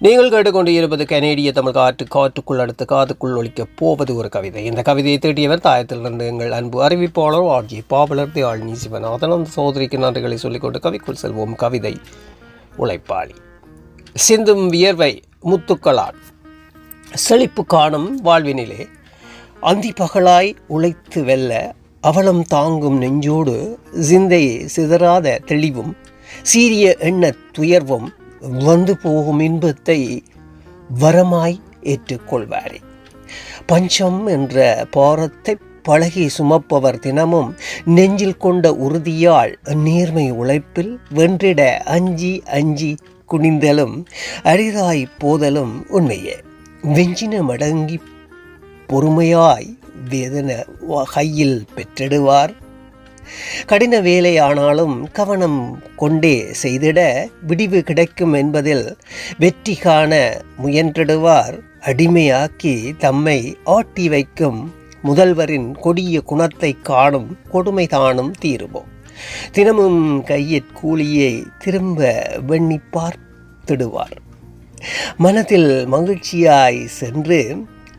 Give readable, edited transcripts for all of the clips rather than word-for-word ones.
நீங்கள் கேட்டுக்கொண்டு இருப்பது கனேடிய தமிழ் காற்றுக்குள் அடுத்து காதுக்குள் ஒழிக்கப் போவது ஒரு கவிதை. இந்த கவிதையை தீட்டியவர் தாயத்திலிருந்து எங்கள் அன்பு அறிவிப்பாளர் ஆர்ஜி பாவலர் தியாழினி சிவநாதன். அந்த சோதரிக்கு நன்றிகளை சொல்லிக்கொண்டு கவிக்குள் செல்வோம். கவிதை உழைப்பாளி. சிந்தும் வியர்வை முத்துக்களால் செழிப்பு காணும் வாழ்வினிலே அந்தி பகலாய் உழைத்து வெல்ல அவலம் தாங்கும் நெஞ்சோடு சிந்தை சிதறாத தெளிவும் சீரிய எண்ண துயர்வும் வந்து போகும் இன்பத்தை வரமாய் ஏற்றுக்கொள்வாரே. பஞ்சம் என்ற பாரத்தை பழகி சுமப்பவர் தினமும் நெஞ்சில் கொண்ட உறுதியால் நேர்மை உழைப்பில் வென்றிட அஞ்சி அஞ்சி குனிந்தலும் அரிதாய் போதலும் உண்மையே. வெஞ்சின மடங்கி பொறுமையாய் வேதன கையில் பெற்றிடுவார். கடின வேலையானாலும் கவனம் கொண்டே செய்திட விடிவு கிடைக்கும் என்பதில் வெற்றி காண முயன்றிடுவார். அடிமையாக்கி தம்மை ஆட்டி வைக்கும் முதல்வரின் கொடிய குணத்தை காணும் கொடுமை தானும் தீருவோம். தினமும் கையிற்கூலியை திரும்ப வெண்ணி பார்த்திடுவார். மனத்தில் மகிழ்ச்சியாய் சென்று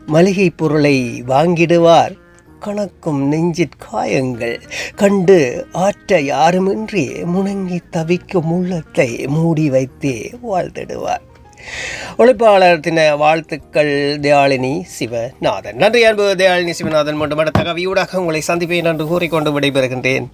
மளிகை பொருளை வாங்கிடுவார். கணக்கும் நெஞ்சிற்காயங்கள் கண்டு ஆற்ற யாருமின்றி முணங்கி தவிக்கும் உள்ளத்தை மூடி வைத்தே வாழ்த்திடுவார். உழைப்பாளர் தின வாழ்த்துக்கள். தியாழினி சிவநாதன். நன்றி அன்பு தியாழினி சிவநாதன். மீண்டும் அடுத்த கவியூடாக உங்களை சந்திப்பேன் என்று கூறிக்கொண்டு விடைபெறுகின்றேன்.